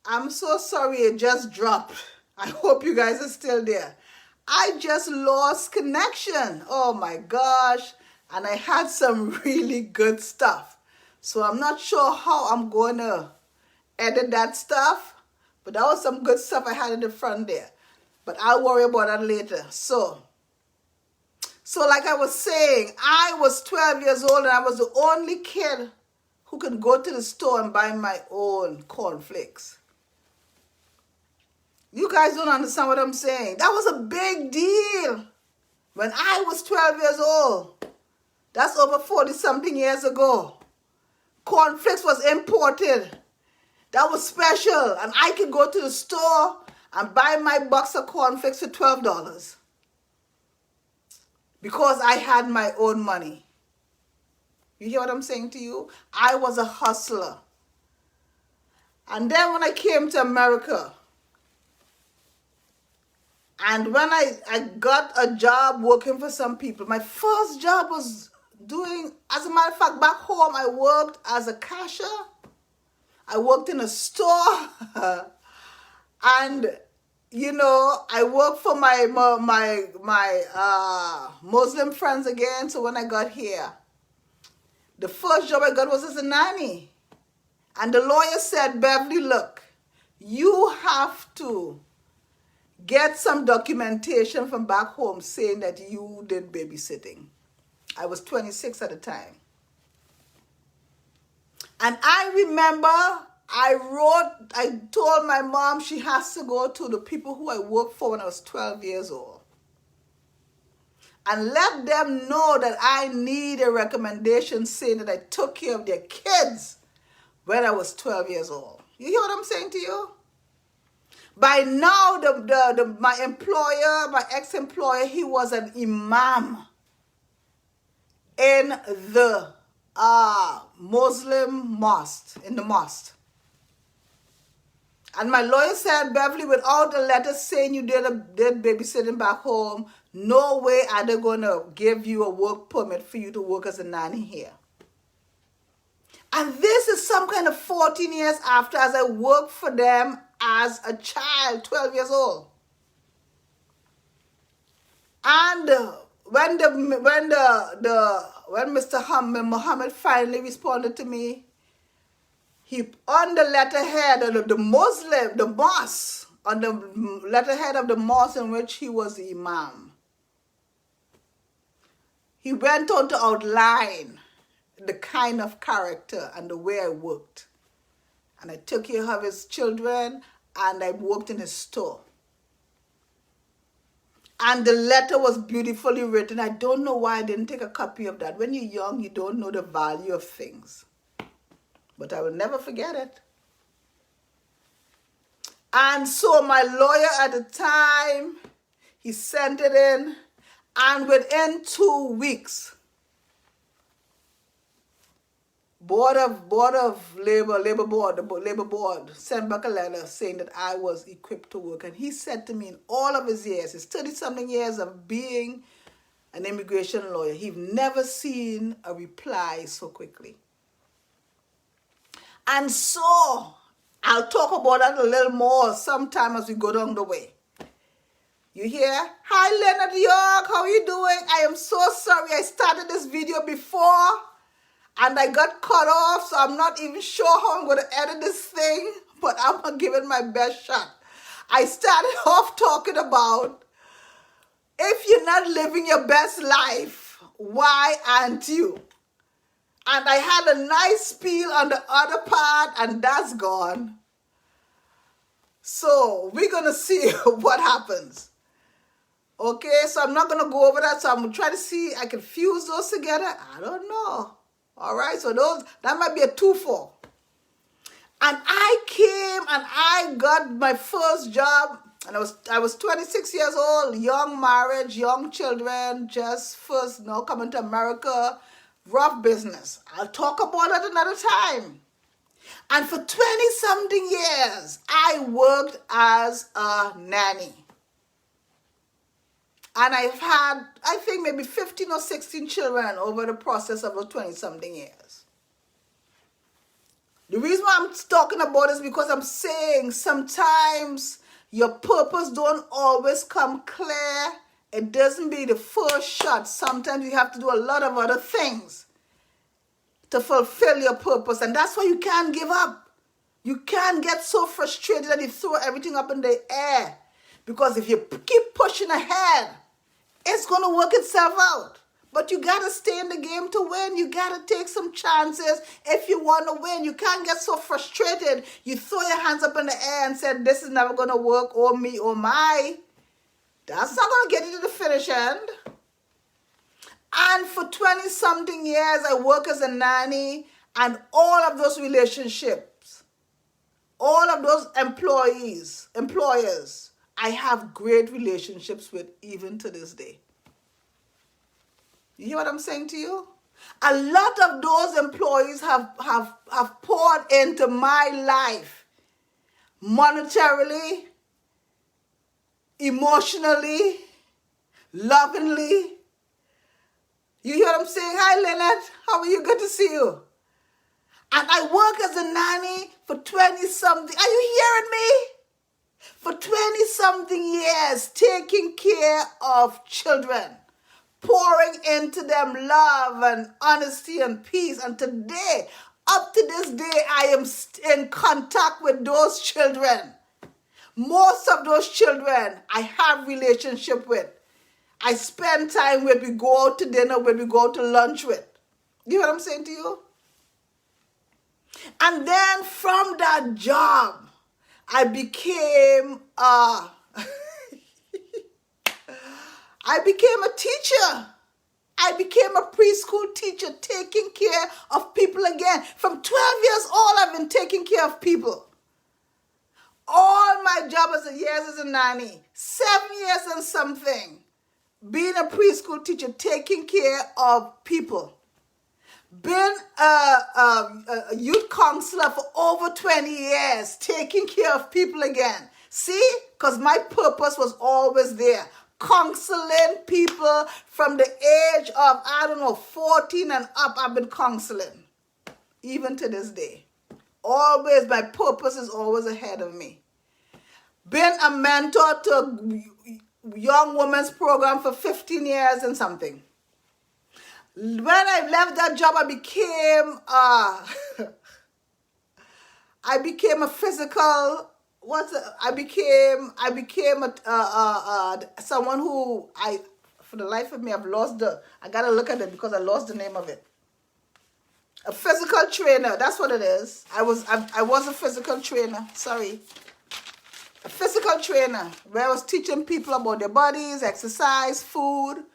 I'm so sorry it just dropped. I hope you guys are still there. I just lost connection. Oh my gosh. And I had some really good stuff. So I'm not sure how I'm going to edit that stuff. But that was some good stuff I had in the front there. But I'll worry about that later. So like I was saying, I was 12 years old and I was the only kid who could go to the store and buy my own cornflakes. You guys don't understand what I'm saying. That was a big deal when I was 12 years old. That's over 40-something years ago. Cornflakes was imported. That was special. And I could go to the store and buy my box of cornflakes for $12. Because I had my own money. You hear what I'm saying to you? I was a hustler. And then when I came to America, and when I got a job working for some people, my first job was doing, as a matter of fact, back home, I worked as a cashier. I worked in a store. And, you know, I worked for my Muslim friends again. So when I got here, the first job I got was as a nanny. And the lawyer said, Beverly, look, you have to get some documentation from back home saying that you did babysitting. I was 26 at the time. And I remember I told my mom she has to go to the people who I worked for when I was 12 years old and let them know that I need a recommendation saying that I took care of their kids when I was 12 years old. You hear what I'm saying to you? By now, my employer, my ex-employer, he was an imam in the Muslim mosque, in the mosque. And my lawyer said, Beverly, without a letter saying you did babysitting back home, no way are they going to give you a work permit for you to work as a nanny here. And this is some kind of 14 years after, as I worked for them as a child, 12 years old. And when Mr. Muhammad finally responded to me, he on the letterhead of the mosque, on the letterhead of the mosque in which he was the imam, he went on to outline the kind of character and the way I worked. And I took care of his children and I worked in his store. And the letter was beautifully written. I don't know why I didn't take a copy of that. When you're young, you don't know the value of things. But I will never forget it. And so my lawyer at the time, he sent it in. And within 2 weeks, Labor Board sent back a letter saying that I was equipped to work. And he said to me, in all of his years, his 30-something years of being an immigration lawyer, he'd never seen a reply so quickly. And so, I'll talk about that a little more sometime as we go down the way. You hear? Hi, Leonard York, how are you doing? I am so sorry I started this video before and I got cut off, so I'm not even sure how I'm going to edit this thing, but I'm going to give it my best shot. I started off talking about, if you're not living your best life, why aren't you? And I had a nice spiel on the other part, and that's gone. So we're going to see what happens. Okay, so I'm not going to go over that, so I'm going to try to see I can fuse those together. I don't know. All right, so that might be a 2-4. And I came and I got my first job, and I was 26 years old, young marriage, young children, just first coming to America, rough business. I'll talk about that another time. And for 20-something years, I worked as a nanny. And I've had, I think, maybe 15 or 16 children over the process of those 20-something years. The reason why I'm talking about this is because I'm saying sometimes your purpose don't always come clear. It doesn't be the first shot. Sometimes you have to do a lot of other things to fulfill your purpose. And that's why you can't give up. You can't get so frustrated that you throw everything up in the air. Because if you keep pushing ahead, it's going to work itself out. But you got to stay in the game to win. You got to take some chances if you want to win. You can't get so frustrated. You throw your hands up in the air and say, this is never going to work, oh me, oh my. That's not going to get you to the finish end. And for 20-something years, I work as a nanny, and all of those relationships, all of those employers, I have great relationships with even to this day. You hear what I'm saying to you? A lot of those employees have poured into my life monetarily, emotionally, lovingly. You hear what I'm saying? Hi, Lynette. How are you? Good to see you. And I work as a nanny for 20-something. Are you hearing me? For 20-something years, taking care of children, pouring into them love and honesty and peace. And today, up to this day, I am in contact with those children. Most of those children I have relationship with. I spend time with, we go out to dinner with, we go out to lunch with. You know what I'm saying to you? And then from that job, I became I became a teacher. I became a preschool teacher, taking care of people again. From 12 years old, I've been taking care of people. All my job as a nanny, 7 years and something, being a preschool teacher, taking care of people. Been a youth counselor for over 20 years, taking care of people again. See? Because my purpose was always there. Counseling people from the age of, 14 and up, I've been counseling. Even to this day. Always, my purpose is always ahead of me. Been a mentor to young women's program for 15 years and something. When I left that job, I became a physical. I became someone who for the life of me, I gotta look at it because I lost the name of it. A physical trainer. That's what it is. I was a physical trainer. Sorry. A physical trainer where I was teaching people about their bodies, exercise, food,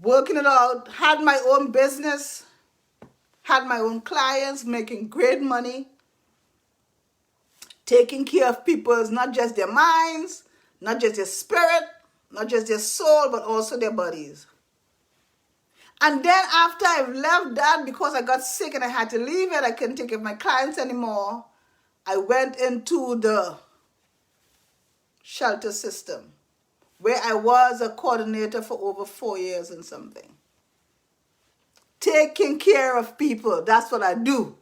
working it out, had my own business, had my own clients, making great money, taking care of people's, not just their minds, not just their spirit, not just their soul, but also their bodies. And then after I left that, because I got sick and I had to leave it, I couldn't take care of my clients anymore, I went into the shelter system, where I was a coordinator for over 4 years and something. Taking care of people, that's what I do.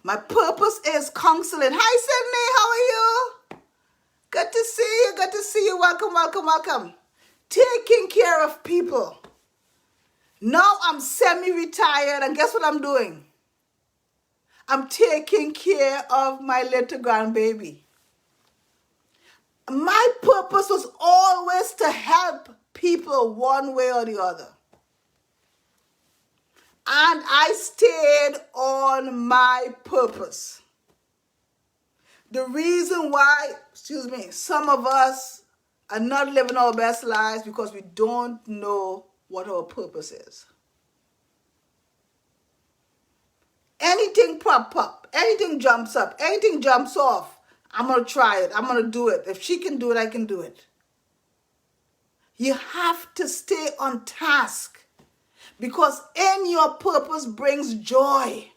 My purpose is counseling. Hi, Sydney, how are you? Good to see you, good to see you. Welcome, welcome, welcome. Taking care of people. Now I'm semi-retired, and guess what I'm doing? I'm taking care of my little grandbaby. My purpose was always to help people one way or the other. And I stayed on my purpose. The reason why, some of us are not living our best lives because we don't know what our purpose is. Anything pop up, anything jumps up, anything jumps off, I'm going to try it. I'm going to do it. If she can do it, I can do it. You have to stay on task because in your purpose brings joy.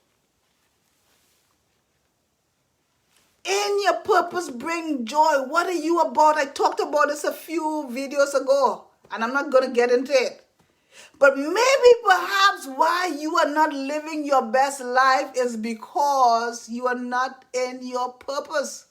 In your purpose bring joy. What are you about? I talked about this a few videos ago and I'm not going to get into it. But maybe perhaps why you are not living your best life is because you are not in your purpose.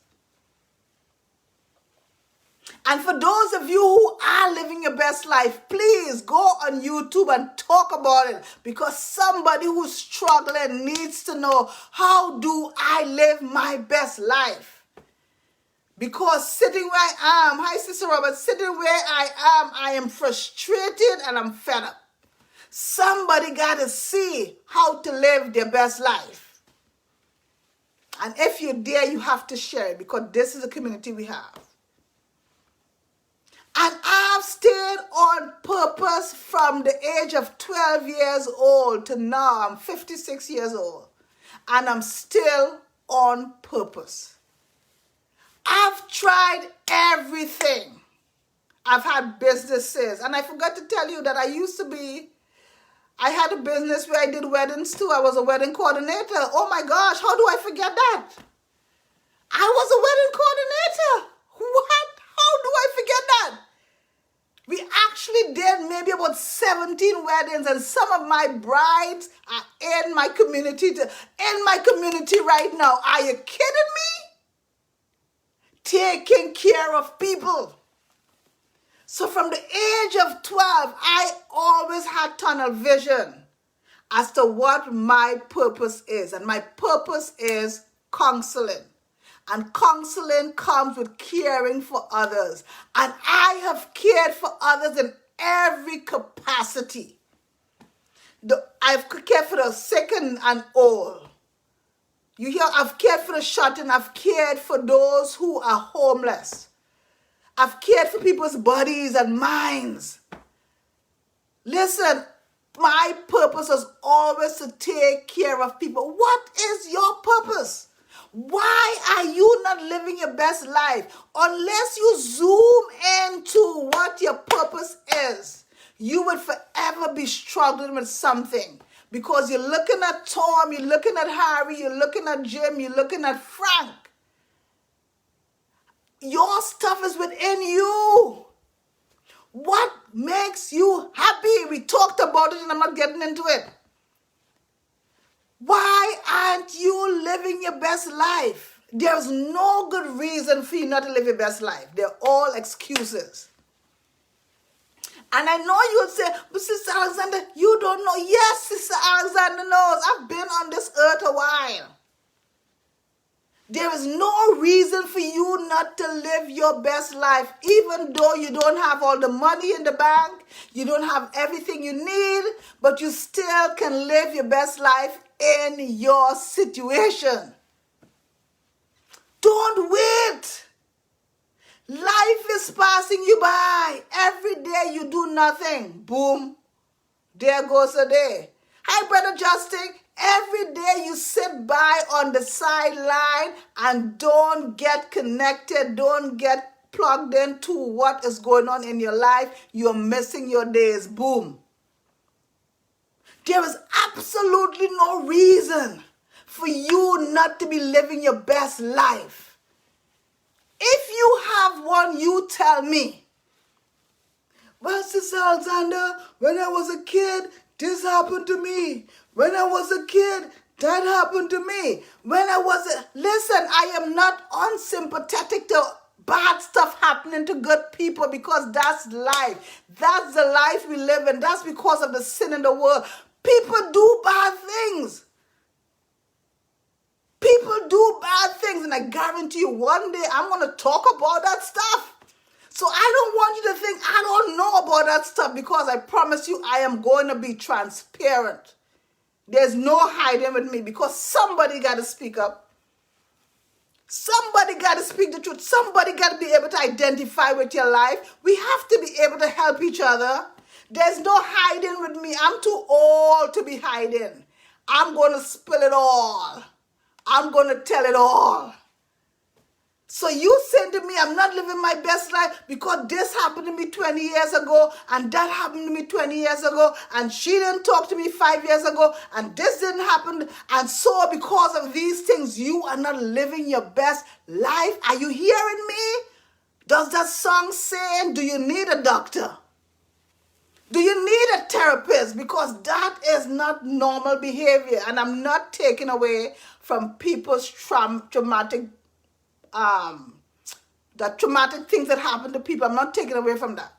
And for those of you who are living your best life, please go on YouTube and talk about it, because somebody who's struggling needs to know, how do I live my best life? Because sitting where I am, hi Sister Robert, sitting where I am frustrated and I'm fed up. Somebody got to see how to live their best life. And if you dare, you have to share it, because this is the community we have. And I've stayed on purpose from the age of 12 years old to now. I'm 56 years old. And I'm still on purpose. I've tried everything. I've had businesses. And I forgot to tell you that I had a business where I did weddings too. I was a wedding coordinator. Oh my gosh, how do I forget that? I was a wedding coordinator. What? How do I forget that? We actually did maybe about 17 weddings, and some of my brides are in my community right now. Are you kidding me? Taking care of people. So from the age of 12, I always had tunnel vision as to what my purpose is. And my purpose is counseling. And counseling comes with caring for others. And I have cared for others in every capacity. I've cared for the sick and old. You hear, I've cared for the shut in. I've cared for those who are homeless. I've cared for people's bodies and minds. Listen, my purpose is always to take care of people. What is your purpose? Why are you not living your best life? Unless you zoom into what your purpose is, you would forever be struggling with something. Because you're looking at Tom, you're looking at Harry, you're looking at Jim, you're looking at Frank. Your stuff is within you. What makes you happy? We talked about it and I'm not getting into it. Why aren't you living your best life? There's no good reason for you not to live your best life. They're all excuses. And I know you would say, but Sister Alexander, you don't know. Yes, Sister Alexander knows. I've been on this earth a while. There is no reason for you not to live your best life, even though you don't have all the money in the bank, you don't have everything you need, but you still can live your best life in your situation. Don't wait. Life is passing you by. Every day you do nothing. Boom. There goes a day. Hi, Brother Justin. Every day you sit by on the sideline and don't get connected, don't get plugged into what is going on in your life. You're missing your days. Boom. There is absolutely no reason for you not to be living your best life. If you have one, you tell me. Well, Sister Alexander, when I was a kid, this happened to me. When I was a kid, that happened to me. Listen, I am not unsympathetic to bad stuff happening to good people, because that's life. That's the life we live in. That's because of the sin in the world. People do bad things. People do bad things, and I guarantee you one day I'm going to talk about that stuff. So I don't want you to think I don't know about that stuff, because I promise you I am going to be transparent. There's no hiding with me, because somebody got to speak up. Somebody got to speak the truth. Somebody got to be able to identify with your life. We have to be able to help each other. There's no hiding with me. I'm too old to be hiding. I'm going to spill it all. I'm going to tell it all. So you saying to me, I'm not living my best life because this happened to me 20 years ago, and that happened to me 20 years ago, and she didn't talk to me 5 years ago, and this didn't happen, and so because of these things, you are not living your best life. Are you hearing me? Does that song say, do you need a doctor? Do you need a therapist? Because that is not normal behavior. And I'm not taking away from people's traumatic, the traumatic things that happen to people. I'm not taking away from that.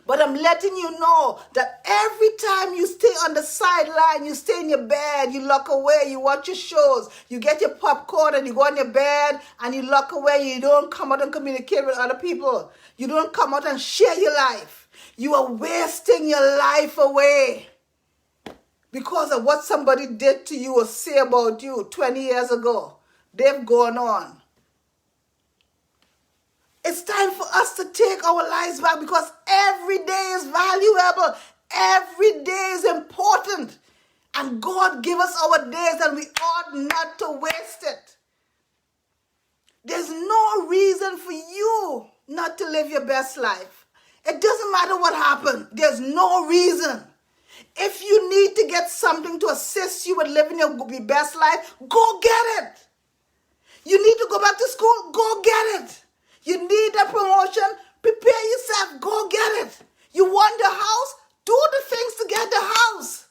But I'm letting you know that every time you stay on the sideline, you stay in your bed, you lock away, you watch your shows, you get your popcorn and you go on your bed and you lock away, you don't come out and communicate with other people. You don't come out and share your life. You are wasting your life away because of what somebody did to you or say about you 20 years ago. They've gone on. It's time for us to take our lives back because every day is valuable. Every day is important. And God gave us our days and we ought not to waste it. There's no reason for you not to live your best life. It doesn't matter what happened. There's no reason. If you need to get something to assist you with living your best life, go get it. You need to go back to school, go get it. You need a promotion, prepare yourself, go get it. You want the house, do the things to get the house.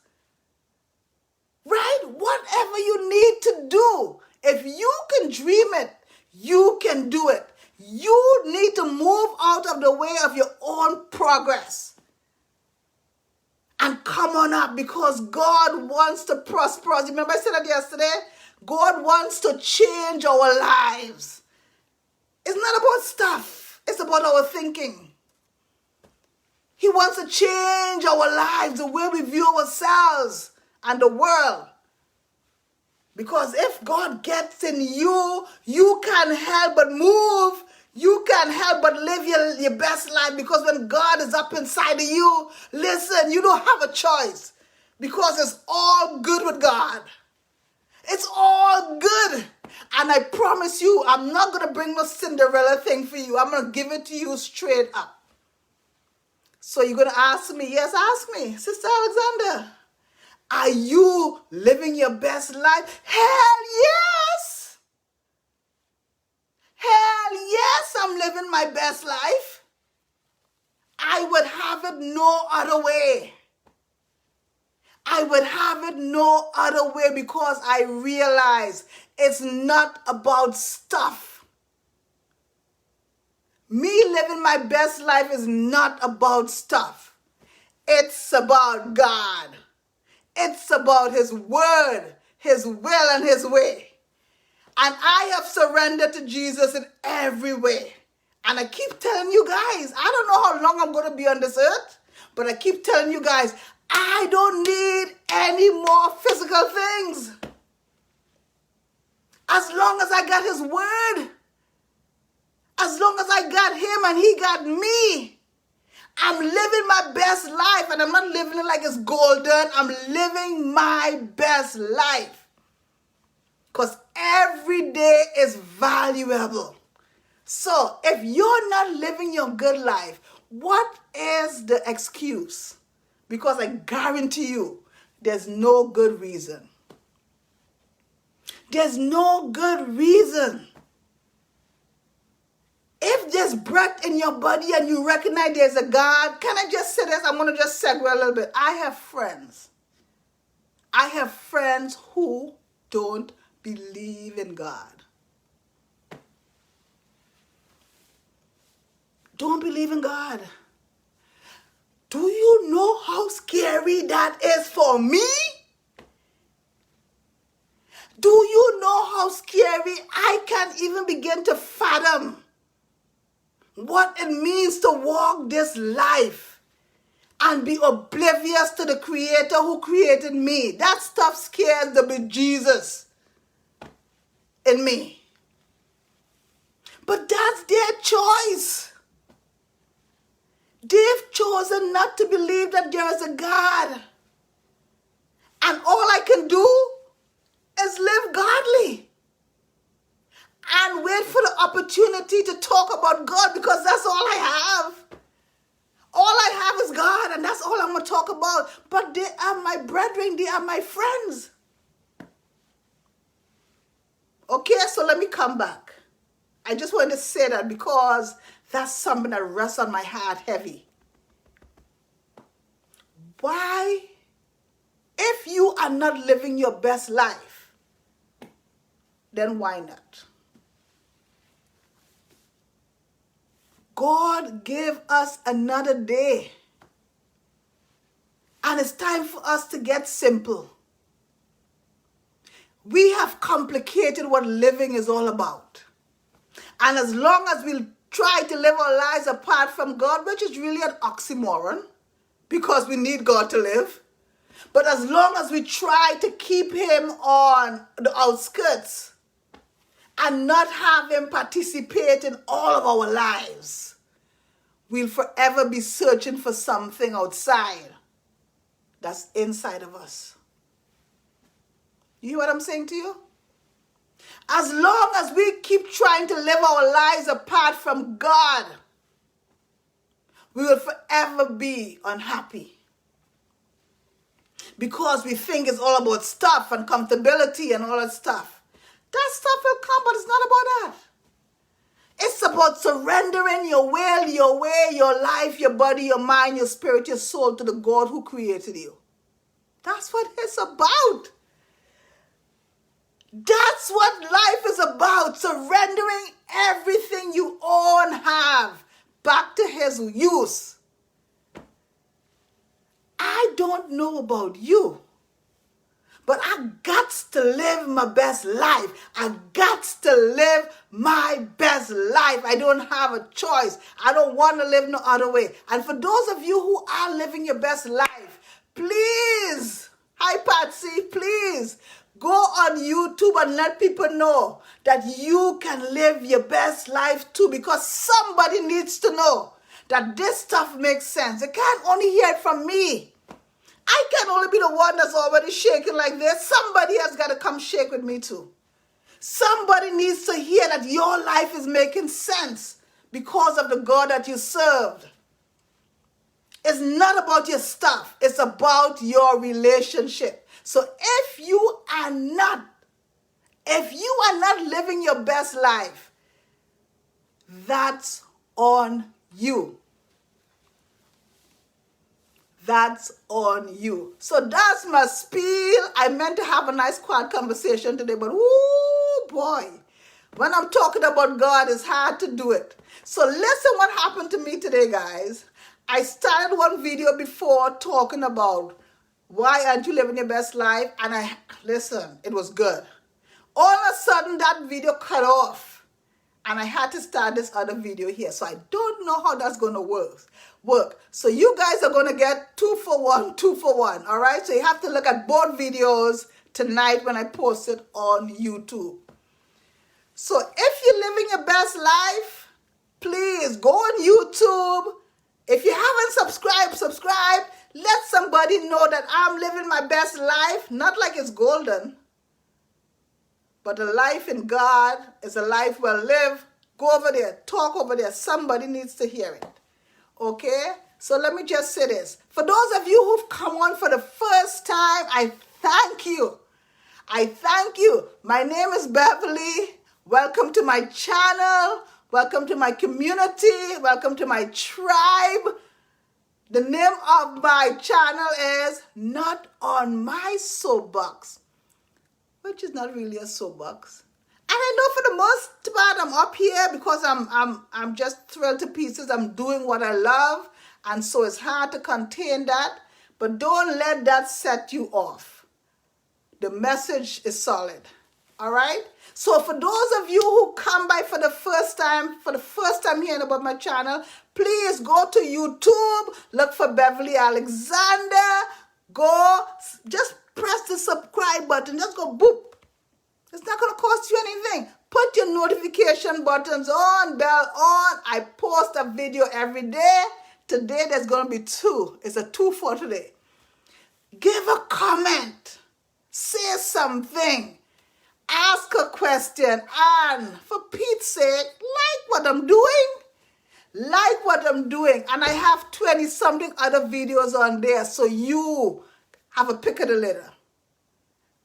Right? Whatever you need to do. If you can dream it, you can do it. You need to move out of the way of your own progress. And come on up because God wants to prosper us. Remember I said that yesterday? God wants to change our lives. It's not about stuff. It's about our thinking. He wants to change our lives, the way we view ourselves and the world. Because if God gets in you, you can't help but move. You can't help but live your best life. Because when God is up inside of you, listen, you don't have a choice. Because it's all good with God. It's all good. And I promise you, I'm not going to bring no Cinderella thing for you. I'm going to give it to you straight up. So you're going to ask me, yes, ask me, Sister Alexander, are you living your best life? Hell yes. Hell yes, I'm living my best life. I would have it no other way. I would have it no other way because I realize it's not about stuff. Me living my best life is not about stuff. It's about God. It's about His word, His will, and His way. And I have surrendered to Jesus in every way. And I keep telling you guys, I don't know how long I'm going to be on this earth, but I keep telling you guys, I don't need any more physical things. As long as I got His word, as long as I got Him and He got me, I'm living my best life. And I'm not living it like it's golden. I'm living my best life. Because every day is valuable. So if you're not living your good life, what is the excuse? Because I guarantee you, there's no good reason. There's no good reason. If there's breath in your body and you recognize there's a God, can I just say this? I'm going to just segue a little bit. I have friends. I have friends who don't believe in God. Don't believe in God. Do you know how scary that is for me? Do you know how scary I can't even begin to fathom what it means to walk this life and be oblivious to the Creator who created me? That stuff scares the bejesus in me. But that's their choice. They've chosen not to believe that there is a God. And all I can do is live godly and wait for the opportunity to talk about God because that's all I have. All I have is God and that's all I'm going to talk about. But they are my brethren, they are my friends. Okay, so let me come back. I just wanted to say that because that's something that rests on my heart heavy. Why? If you are not living your best life, then why not? God gave us another day. And it's time for us to get simple. We have complicated what living is all about. And as long as we try to live our lives apart from God, which is really an oxymoron, because we need God to live. But as long as we try to keep him on the outskirts and not have him participate in all of our lives, we'll forever be searching for something outside that's inside of us. You hear what I'm saying to you? As long as we keep trying to live our lives apart from God, we will forever be unhappy. Because we think it's all about stuff and comfortability and all that stuff. That stuff will come, but it's not about that. It's about surrendering your will, your way, your life, your body, your mind, your spirit, your soul to the God who created you. That's what it's about. That's what life is about. Surrendering everything you own have back to his use. I don't know about you, but I got to live my best life. I got to live my best life. I don't have a choice. I don't want to live no other way. And for those of you who are living your best life, please, hi Patsy, please go on YouTube and let people know that you can live your best life too, because somebody needs to know that this stuff makes sense. They can't only hear it from me. I can only be the one that's already shaking like this. Somebody has got to come shake with me too. Somebody needs to hear that your life is making sense because of the God that you served. It's not about your stuff. It's about your relationship. So if you are not living your best life, that's on you. That's on you. So that's my spiel. I meant to have a nice quiet conversation today, but whoo boy, when I'm talking about God, it's hard to do it. So listen what happened to me today, guys. I started one video before talking about why aren't you living your best life? And it was good. All of a sudden that video cut off and I had to start this other video here. So I don't know how that's going to work. So you guys are going to get 2 for 1, 2 for 1. All right. So you have to look at both videos tonight when I post it on YouTube. So if you're living your best life, please go on YouTube. If you haven't subscribe. Let somebody know that I'm living my best life. Not like it's golden, but a life in God is a life well lived. Go over there. Talk over there. Somebody needs to hear it. Okay? So let me just say this. For those of you who've come on for the first time, I thank you. I thank you. My name is Beverly. Welcome to my channel. Welcome to my community. Welcome to my tribe. The name of my channel is Not on My Soapbox, which is not really a soapbox. And I know for the most part I'm up here because I'm just thrilled to pieces. I'm doing what I love, and so it's hard to contain that. But don't let that set you off. The message is solid. All right? So for those of you who come by for the first time hearing about my channel, please go to YouTube, look for Beverly Alexander, just press the subscribe button, just go boop. It's not going to cost you anything. Put your notification buttons on, bell on. I post a video every day. Today there's going to be 2. It's a 2 for today. Give a comment. Say something. Ask a question, and for Pete's sake, like what I'm doing. Like what I'm doing. And I have 20-something other videos on there, so you have a pick of the litter.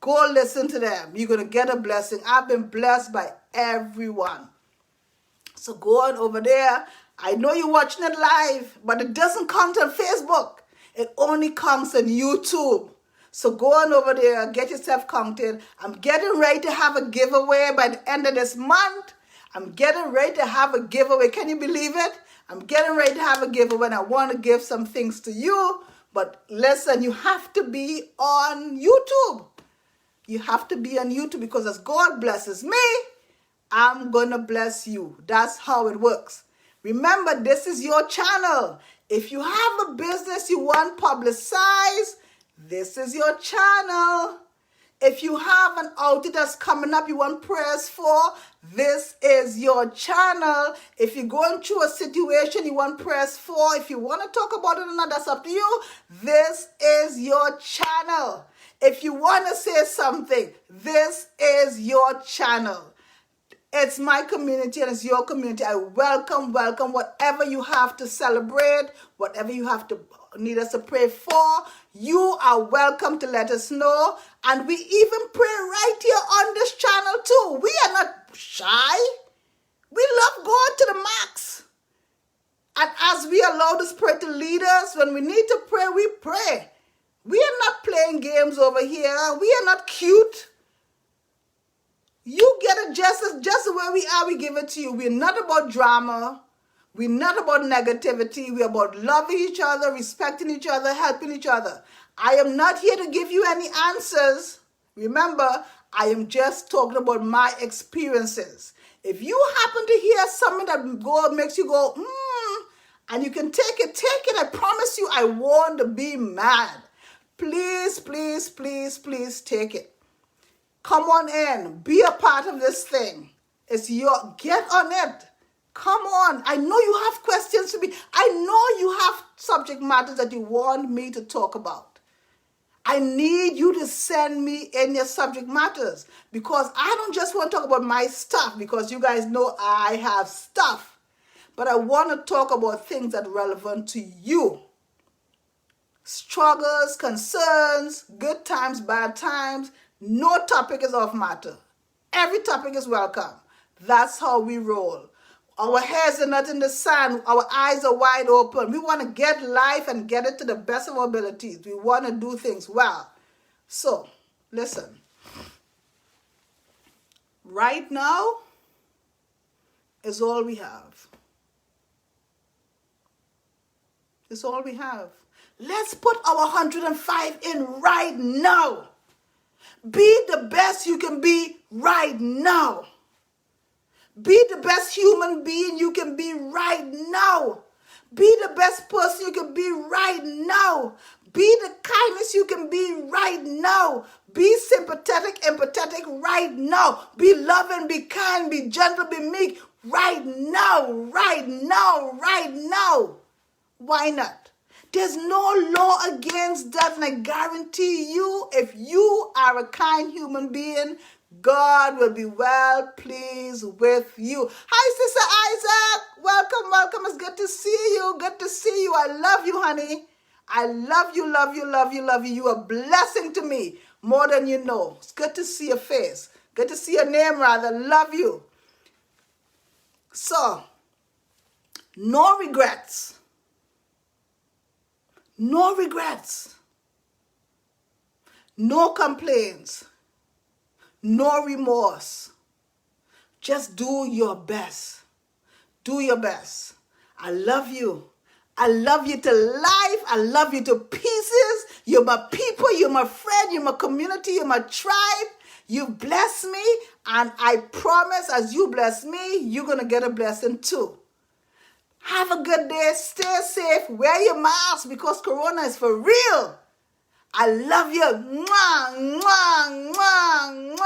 Go listen to them. You're going to get a blessing. I've been blessed by everyone. So go on over there. I know you're watching it live, but it doesn't count on Facebook. It only counts on YouTube. So go on over there, get yourself counted. I'm getting ready to have a giveaway by the end of this month. I'm getting ready to have a giveaway. Can you believe it? I'm getting ready to have a giveaway and I want to give some things to you. But listen, you have to be on YouTube. You have to be on YouTube because as God blesses me, I'm going to bless you. That's how it works. Remember, this is your channel. If you have a business you want publicized, this is your channel. If you have an outage that's coming up you want prayers for, this is your channel. If you're going through a situation you want prayers for, if you want to talk about it or not, that's up to you. This is your channel. If you want to say something, this is your channel. It's my community and it's your community. I welcome whatever you have to celebrate, whatever you have to need us to pray for. You are welcome to let us know. And we even pray right here on this channel too. We are not shy. We love God to the max. And as we allow the Spirit to lead us, when we need to pray, we pray. We are not playing games over here. We are not cute. You get it just the way we are, we give it to you. We're not about drama. We're not about negativity. We're about loving each other, respecting each other, helping each other. I am not here to give you any answers. Remember, I am just talking about my experiences. If you happen to hear something that makes you go, and you can take it. I promise you, I won't be mad. Please, please, please, please take it. Come on in. Be a part of this thing. It's get on it. Come on. I know you have questions to me. I know you have subject matters that you want me to talk about. I need you to send me in your subject matters because I don't just want to talk about my stuff because you guys know I have stuff. But I want to talk about things that are relevant to you. Struggles, concerns, good times, bad times. No topic is off matter. Every topic is welcome. That's how we roll. Our heads are not in the sand. Our eyes are wide open. We want to get life and get it to the best of our abilities. We want to do things well. So, listen. Right now is all we have. It's all we have. Let's put our 105 in right now. Be the best you can be right now. Be the best human being you can be right now. Be the best person you can be right now. Be the kindness you can be right now. Be sympathetic, empathetic right now. Be loving, be kind, be gentle, be meek right now, right now, right now. Why not? There's no law against that, and I guarantee you, if you are a kind human being, God will be well pleased with you. Hi, Sister Isaac. Welcome. It's good to see you. Good to see you. I love you, honey. I love you, love you, love you, love you. You are a blessing to me more than you know. It's good to see your face. Good to see your name, rather. Love you. So, no regrets. No regrets. No complaints. No remorse. Just do your best. Do your best. I love you. I love you to life. I love you to pieces. You're my people. You're my friend. You're my community. You're my tribe. You bless me. And I promise as you bless me, you're going to get a blessing too. Have a good day. Stay safe. Wear your mask because Corona is for real. I love you. Mwah, mwah, mwah, mwah.